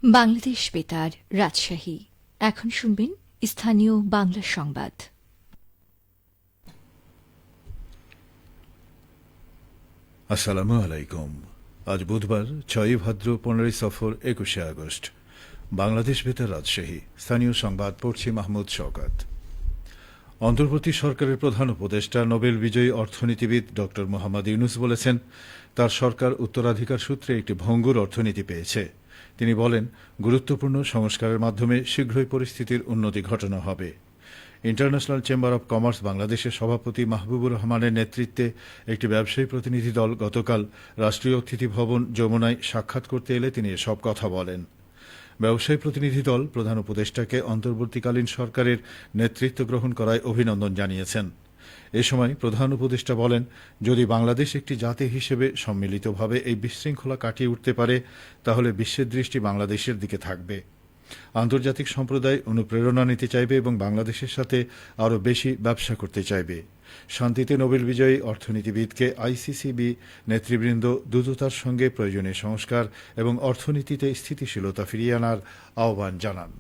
বাংলাদেশ বেতার রাজশাহী। এখন শুনবেন স্থানীয় বাংলা সংবাদ। আসসালামু আলাইকুম। আজ বুধবার 6 ভাদ্র 15 সফর 21 আগস্ট। বাংলাদেশ বেতার রাজশাহী। স্থানীয় সংবাদ পড়ছি মাহমুদ শওকত। অন্তর্বর্তী সরকারের প্রধান উপদেষ্টা নোবেল বিজয়ী অর্থনীতিবিদ ড মোহাম্মদ ইউনুস বলেছেন, তার সরকার উত্তরাধিকার সূত্রে একটি ভঙ্গুর অর্থনীতি পেয়েছে। তিনি বলেন, গুরুত্বপূর্ণ সংস্কারের মাধ্যমে শীঘ্রই পরিস্থিতির উন্নতি ঘটানো হবে। ইন্টারন্যাশনাল চেম্বার অব কমার্স বাংলাদেশের সভাপতি মাহবুবুর রহমানের নেতৃত্বে একটি ব্যবসায়ী প্রতিনিধি দল গতকাল রাষ্ট্রীয় অতিথি ভবন যমুনায় সাক্ষাৎ করতে এলে তিনি এসব কথা বলেন। ব্যবসায়ী প্রতিনিধি দল প্রধান উপদেষ্টাকে অন্তর্বর্তীকালীন সরকারের নেতৃত্ব গ্রহণ করায় অভিনন্দন জানিয়েছেন। এ সময় প্রধান উপদেষ্টা বলেন, যদি বাংলাদেশ একটি জাতি হিসেবে সম্মিলিতভাবে এই বিশৃঙ্খলা কাটিয়ে উঠতে পারে, তাহলে বিশ্বের দৃষ্টি বাংলাদেশের দিকে থাকবে। আন্তর্জাতিক সম্প্রদায় অনুপ্রেরণা নিতে চাইবে এবং বাংলাদেশের সাথে আরও বেশি ব্যবসা করতে চাইবে। শান্তিতে নোবেল বিজয়ী অর্থনীতিবিদকে আইসিসিবি নেতৃবৃন্দ দ্রুততার সঙ্গে প্রয়োজনীয় সংস্কার এবং অর্থনীতিতে স্থিতিশীলতা ফিরিয়ে আনার আহ্বান জানান।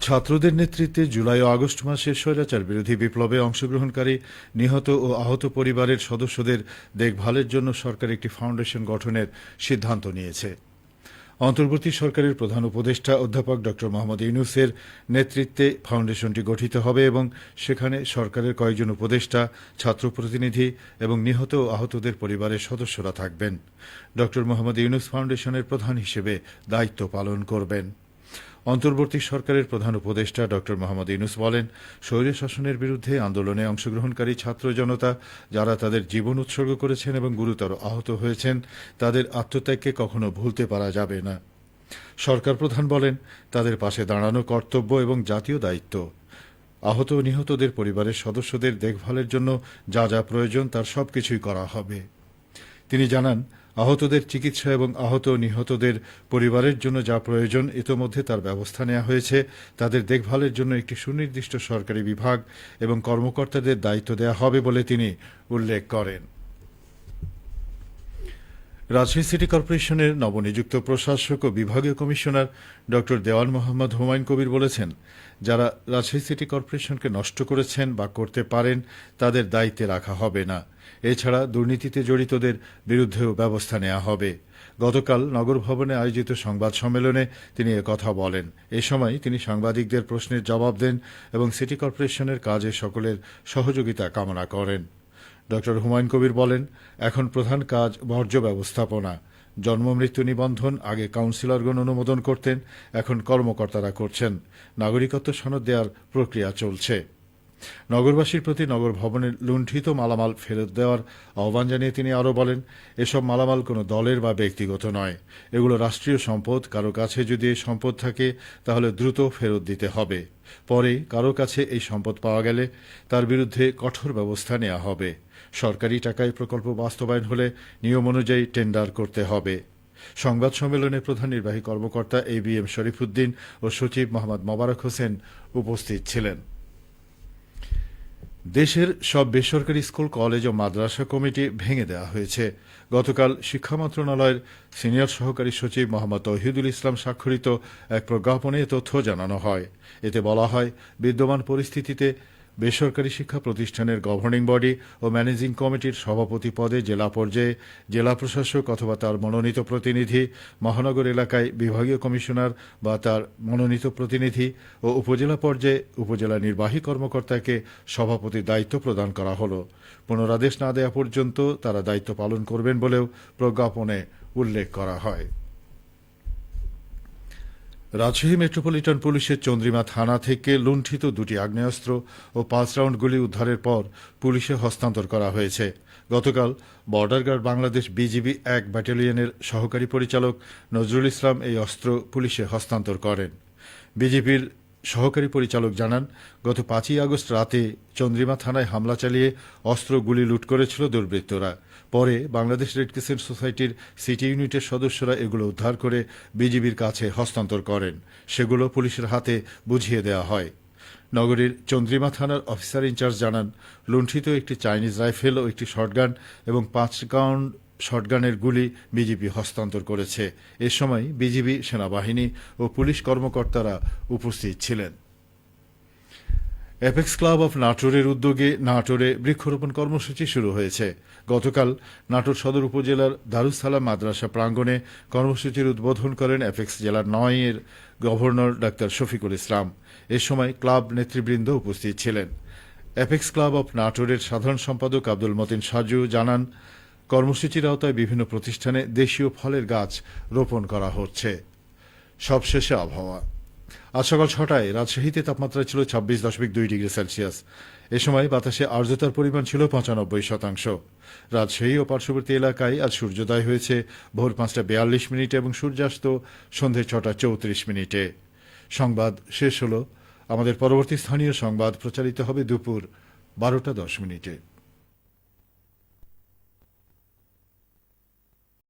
ছাত্রদের নেতৃত্বে জুলাই ও আগস্ট মাসে স্বৈরাচার বিরোধী বিপ্লবে অংশগ্রহণকারী নিহত ও আহত পরিবারের সদস্যদের দেখভালের জন্য সরকার একটি ফাউন্ডেশন গঠনের সিদ্ধান্ত নিয়েছে। অন্তর্বর্তী সরকারের প্রধান উপদেষ্টা অধ্যাপক ড মোহাম্মদ ইউনুসের নেতৃত্বে ফাউন্ডেশনটি গঠিত হবে এবং সেখানে সরকারের কয়েকজন উপদেষ্টা, ছাত্র প্রতিনিধি এবং নিহত ও আহতদের পরিবারের সদস্যরা থাকবেন। ড মোহাম্মদ ইউনুস ফাউন্ডেশনের প্রধান হিসেবে দায়িত্ব পালন করবেন। অন্তর্বর্তী সরকারের প্রধান উপদেষ্টা ড মোহাম্মদ ইউনুস বলেন, স্বৈরশাসনের বিরুদ্ধে আন্দোলনে অংশগ্রহণকারী ছাত্র জনতা যারা তাদের জীবন উৎসর্গ করেছেন এবং গুরুতর আহত হয়েছেন, তাদের আত্মত্যাগকে কখনো ভুলতে পারা যাবে না। সরকার প্রধান বলেন, তাদের পাশে দাঁড়ানো কর্তব্য এবং জাতীয় দায়িত্ব। আহত ও নিহতদের পরিবারের সদস্যদের দেখভালের জন্য যা যা প্রয়োজন তার সবকিছুই করা হবে। তিনি জানান, আহতদের চিকিৎসা এবং আহত ও নিহতদের পরিবারের জন্য যা প্রয়োজন ইতোমধ্যে তার ব্যবস্থা নেওয়া হয়েছে। তাদের দেখভালের জন্য একটি সুনির্দিষ্ট সরকারি বিভাগ এবং কর্মকর্তাদের দায়িত্ব দেওয়া হবে বলে তিনি উল্লেখ করেন। রাজশাহী সিটি কর্পোরেশনের নবনিযুক্ত প্রশাসক ও বিভাগীয় কমিশনার ড দেওয়ান মোহাম্মদ হুমায়ুন কবির বলেছেন, যারা রাজশাহী সিটি কর্পোরেশনকে নষ্ট করেছেন বা করতে পারেন তাদের দায়িত্বে রাখা হবে না। এছাড়া দুর্নীতিতে জড়িতদের বিরুদ্ধেও ব্যবস্থা নেওয়া হবে। গতকাল নগর ভবনে আয়োজিত সংবাদ সম্মেলনে তিনি একথা বলেন। এ সময় তিনি সাংবাদিকদের প্রশ্নের জবাব দেন এবং সিটি কর্পোরেশনের কাজে সকলের সহযোগিতা কামনা করেন। ড হুমায়ুন কবির বলেন, এখন প্রধান কাজ বর্জ্য ব্যবস্থাপনা। জন্ম মৃত্যু নিবন্ধন আগে কাউন্সিলরগণ অনুমোদন করতেন, এখন কর্মকর্তারা করছেন। নাগরিকত্ব সনদ দেওয়ার প্রক্রিয়া চলছে। নগরবাসীর প্রতি নগর ভবনের লুণ্ঠিত মালামাল ফেরত দেওয়ার আহ্বান জানিয়ে তিনি আরও বলেন, এসব মালামাল কোনো দলের বা ব্যক্তিগত নয়, এগুলো রাষ্ট্রীয় সম্পদ। কারো কাছে যদি এই সম্পদ থাকে তাহলে দ্রুত ফেরত দিতে হবে। পরে কারো কাছে এই সম্পদ পাওয়া গেলে তার বিরুদ্ধে কঠোর ব্যবস্থা নেওয়া হবে। সরকারি টাকায় প্রকল্প বাস্তবায়ন হলে নিয়ম অনুযায়ী টেন্ডার করতে হবে। সংবাদ সম্মেলনে প্রধান নির্বাহী কর্মকর্তা ABM শরীফুদ্দিন ও সচিব মোহাম্মদ মোবারক হোসেন উপস্থিত ছিলেন। দেশের সব বেসরকারি স্কুল, কলেজ ও মাদ্রাসা কমিটি ভেঙে দেওয়া হয়েছে। গতকাল শিক্ষা মন্ত্রণালয়ের সিনিয়র সহকারী সচিব মোহাম্মদ তৌহিদুল ইসলাম স্বাক্ষরিত এক প্রজ্ঞাপনে তথ্য জানানো হয়। এতে বলা হয়, বিদ্যমান পরিস্থিতিতে বেসরকারি শিক্ষা প্রতিষ্ঠানের গভর্নিং বডি ও ম্যানেজিং কমিটির সভাপতি পদে জেলা পর্যায়ে জেলা প্রশাসক অথবা তার মনোনীত প্রতিনিধি, মহানগর এলাকায় বিভাগীয় কমিশনার বা তার মনোনীত প্রতিনিধি ও উপজেলা পর্যায়ে উপজেলা নির্বাহী কর্মকর্তাকে সভাপতির দায়িত্ব প্রদান করা হল। পুনরাদেশ না দেওয়া পর্যন্ত তারা দায়িত্ব পালন করবেন বলেও প্রজ্ঞাপনে উল্লেখ করা হয়। রাজশাহী মেট্রোপলিটন পুলিশের চন্দ্রিমা থানা থেকে লুণ্ঠিত 2টি আগ্নেয়াস্ত্র ও 5 রাউন্ড গুলি উদ্ধারের পর পুলিশে হস্তান্তর করা হয়েছে। গতকাল বর্ডার গার্ড বাংলাদেশ BGB 1 ব্যাটালিয়নের সহকারী পরিচালক নজরুল ইসলাম এই অস্ত্র পুলিশে হস্তান্তর করেন। বিজিবির সহকারী পরিচালক জানান, গত 5ই আগস্ট রাতে চন্দ্রিমা থানায় হামলা চালিয়ে অস্ত্র গুলি লুট করেছিল দুর্বৃত্তরা। পরে বাংলাদেশ রেড ক্রিসেন্ট সোসাইটির সিটি ইউনিটের সদস্যরা এগুলো উদ্ধার করে বিজিবির কাছে হস্তান্তর করেন। সেগুলো পুলিশের হাতে বুঝিয়ে দেওয়া হয়। নগরীর চন্দ্রিমা থানার অফিসার ইনচার্জ জানান, লুণ্ঠিত একটি চাইনিজ রাইফেল ও একটি শটগান এবং 5 রাউন্ড শটগানের গুলি বিজিবি হস্তান্তর করেছে। এ সময় বিজিবি, সেনাবাহিনী ও পুলিশ কর্মকর্তারা উপস্থিত ছিলেন। অ্যাপেক্স ক্লাব অফ নাটোরের উদ্যোগে নাটোরে বৃক্ষরোপণ কর্মসূচি শুরু হয়েছে। গতকাল নাটোর সদর উপজেলার দারুস সালাম মাদ্রাসা প্রাঙ্গণে কর্মসূচির উদ্বোধন করেন অ্যাপেক্স জেলার ৯-এর গভর্নর ডাক্তার শফিকুল ইসলাম। এ সময় ক্লাব নেতৃবৃন্দ উপস্থিত ছিলেন। অ্যাপেক্স ক্লাব অফ নাটোরের সাধারণ সম্পাদক আব্দুল মতিন সাজু জানান, কর্মসূচির আওতায় বিভিন্ন প্রতিষ্ঠানে দেশীয় ফলের গাছ রোপণ করা হচ্ছে। সবশেষে আবহাওয়া। আজ সকাল ৬টায় রাজশাহীতে তাপমাত্রা ছিল ২৬.২ ডিগ্রি সেলসিয়াস। এ সময় বাতাসে আর্দ্রতার পরিমাণ ছিল ৯৫%। রাজশাহী ও পার্শ্ববর্তী এলাকায় আজ সূর্যোদয় হয়েছে ভোর ৫টা ৪২ এবং সূর্যাস্ত সন্ধে ৬টা ৩৪। সংবাদ শেষ হল। আমাদের পরবর্তী স্থানীয় সংবাদ প্রচারিত হবে দুপুর ১২টা ১০।